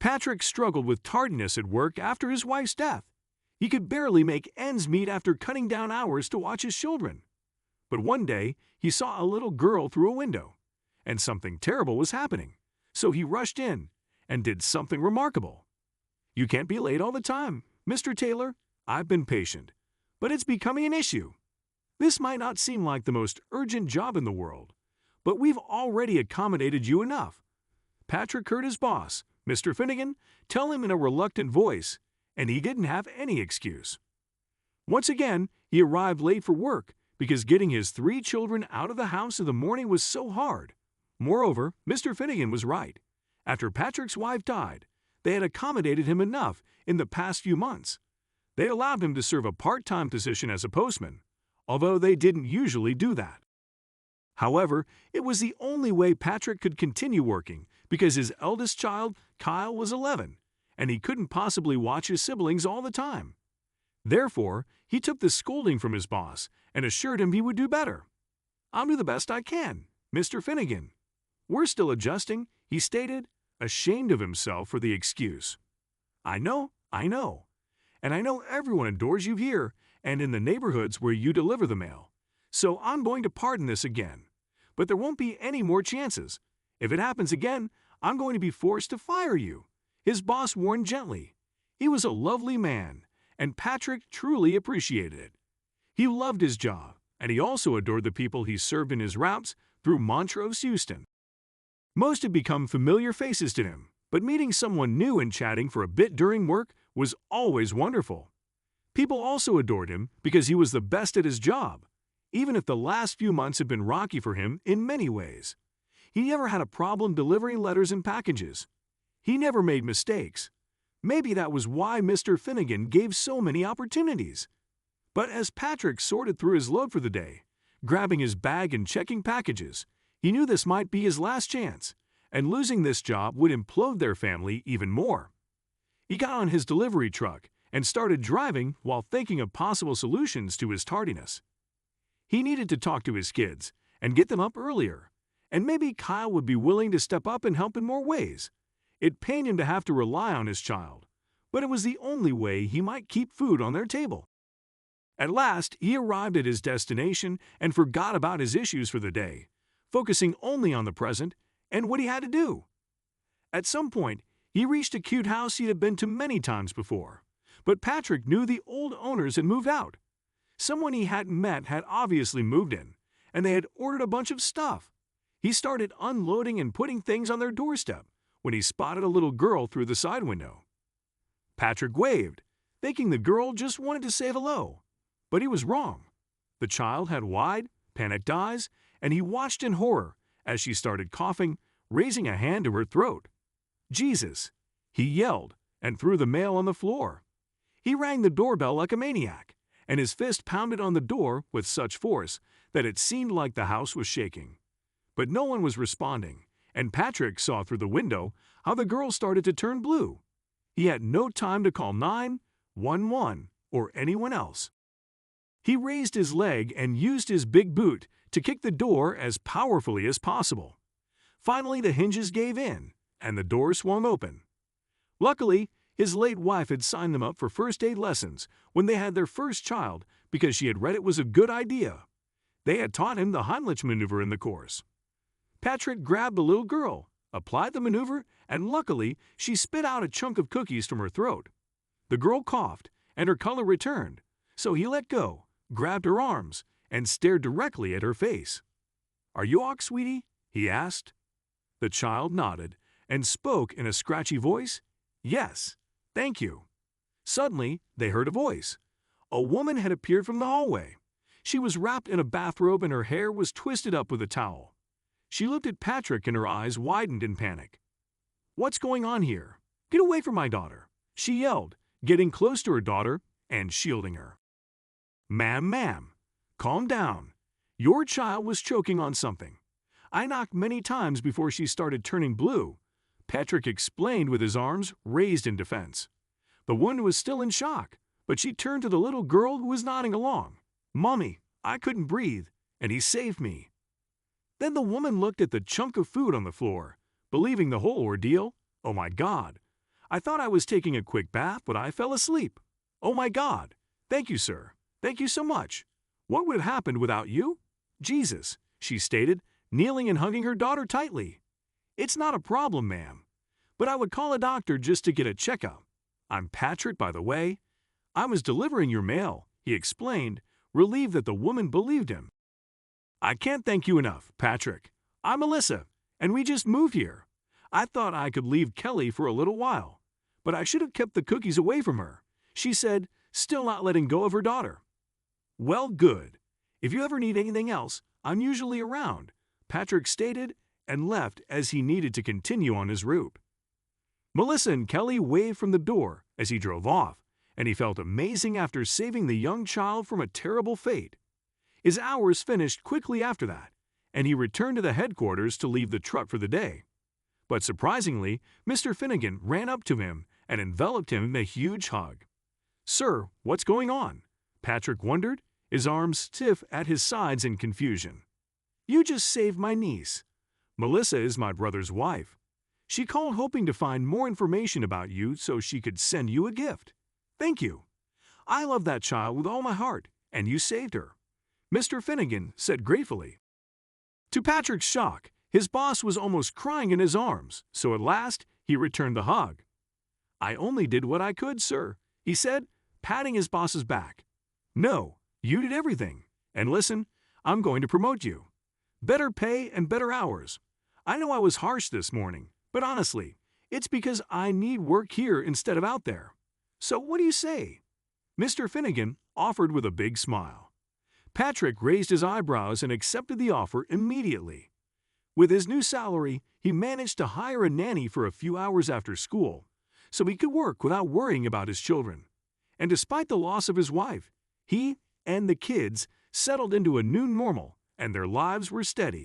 Patrick struggled with tardiness at work after his wife's death. He could barely make ends meet after cutting down hours to watch his children. But one day, he saw a little girl through a window, and something terrible was happening. So he rushed in and did something remarkable. "You can't be late all the time, Mr. Taylor. I've been patient, but it's becoming an issue. This might not seem like the most urgent job in the world, but we've already accommodated you enough." Patrick heard his boss, Mr. Finnegan, tell him in a reluctant voice, and he didn't have any excuse. Once again, he arrived late for work because getting his 3 children out of the house in the morning was so hard. Moreover, Mr. Finnegan was right. After Patrick's wife died, they had accommodated him enough in the past few months. They allowed him to serve a part-time position as a postman, although they didn't usually do that. However, it was the only way Patrick could continue working because his eldest child, Kyle, was 11, and he couldn't possibly watch his siblings all the time. Therefore, he took the scolding from his boss and assured him he would do better. "I'll do the best I can, Mr. Finnegan." "We're still adjusting," he stated, ashamed of himself for the excuse. I know. And I know everyone adores you here and in the neighborhoods where you deliver the mail. So I'm going to pardon this again. But there won't be any more chances. If it happens again, I'm going to be forced to fire you," his boss warned gently. He was a lovely man, and Patrick truly appreciated it. He loved his job, and he also adored the people he served in his routes through Montrose, Houston. Most had become familiar faces to him, but meeting someone new and chatting for a bit during work was always wonderful. People also adored him because he was the best at his job, even if the last few months had been rocky for him in many ways. He never had a problem delivering letters and packages. He never made mistakes. Maybe that was why Mr. Finnegan gave so many opportunities. But as Patrick sorted through his load for the day, grabbing his bag and checking packages, he knew this might be his last chance, and losing this job would implode their family even more. He got on his delivery truck and started driving while thinking of possible solutions to his tardiness. He needed to talk to his kids and get them up earlier, and maybe Kyle would be willing to step up and help in more ways. It pained him to have to rely on his child, but it was the only way he might keep food on their table. At last, he arrived at his destination and forgot about his issues for the day, focusing only on the present and what he had to do. At some point, he reached a cute house he had been to many times before, but Patrick knew the old owners had moved out. Someone he hadn't met had obviously moved in, and they had ordered a bunch of stuff. He started unloading and putting things on their doorstep when he spotted a little girl through the side window. Patrick waved, thinking the girl just wanted to say hello, but he was wrong. The child had wide, panicked eyes, and he watched in horror as she started coughing, raising a hand to her throat. "Jesus!" he yelled and threw the mail on the floor. He rang the doorbell like a maniac, and his fist pounded on the door with such force that it seemed like the house was shaking. But no one was responding, and Patrick saw through the window how the girl started to turn blue. He had no time to call 911 or anyone else. He raised his leg and used his big boot to kick the door as powerfully as possible. Finally, the hinges gave in, and the door swung open. Luckily, his late wife had signed them up for first aid lessons when they had their first child because she had read it was a good idea. They had taught him the Heimlich maneuver in the course. Patrick grabbed the little girl, applied the maneuver, and luckily, she spit out a chunk of cookies from her throat. The girl coughed, and her color returned, so he let go, grabbed her arms, and stared directly at her face. "Are you ok, sweetie?" he asked. The child nodded and spoke in a scratchy voice, "Yes, thank you." Suddenly, they heard a voice. A woman had appeared from the hallway. She was wrapped in a bathrobe and her hair was twisted up with a towel. She looked at Patrick and her eyes widened in panic. "What's going on here? Get away from my daughter," she yelled, getting close to her daughter and shielding her. Ma'am, calm down. Your child was choking on something. I knocked many times before she started turning blue," Patrick explained with his arms raised in defense. The woman was still in shock, but she turned to the little girl who was nodding along. "Mommy, I couldn't breathe, and he saved me." Then the woman looked at the chunk of food on the floor, believing the whole ordeal. "Oh my God, I thought I was taking a quick bath, but I fell asleep. Oh my God! Thank you, sir. Thank you so much. What would have happened without you? Jesus, she stated, kneeling and hugging her daughter tightly. It's not a problem, ma'am. But I would call a doctor just to get a checkup. I'm Patrick, by the way. I was delivering your mail, he explained, relieved that the woman believed him. I can't thank you enough, Patrick. I'm Melissa, and we just moved here. I thought I could leave Kelly for a little while, but I should have kept the cookies away from her, she said, still not letting go of her daughter. Well, good. If you ever need anything else, I'm usually around, Patrick stated and left as he needed to continue on his route. Melissa and Kelly waved from the door as he drove off, and he felt amazing after saving the young child from a terrible fate. His hours finished quickly after that, and he returned to the headquarters to leave the truck for the day. But surprisingly, Mr. Finnegan ran up to him and enveloped him in a huge hug. Sir, what's going on? Patrick wondered, his arms stiff at his sides in confusion. You just saved my niece. Melissa is my brother's wife. She called hoping to find more information about you so she could send you a gift. Thank you. I love that child with all my heart, and you saved her, Mr. Finnegan said gratefully. To Patrick's shock, his boss was almost crying in his arms, so at last he returned the hug. I only did what I could, sir, he said, patting his boss's back. No, you did everything. And listen, I'm going to promote you. Better pay and better hours. I know I was harsh this morning, but honestly, it's because I need work here instead of out there. So what do you say? Mr. Finnegan offered with a big smile. Patrick raised his eyebrows and accepted the offer immediately. With his new salary, he managed to hire a nanny for a few hours after school, so he could work without worrying about his children. And despite the loss of his wife, he and the kids settled into a new normal, and their lives were steady.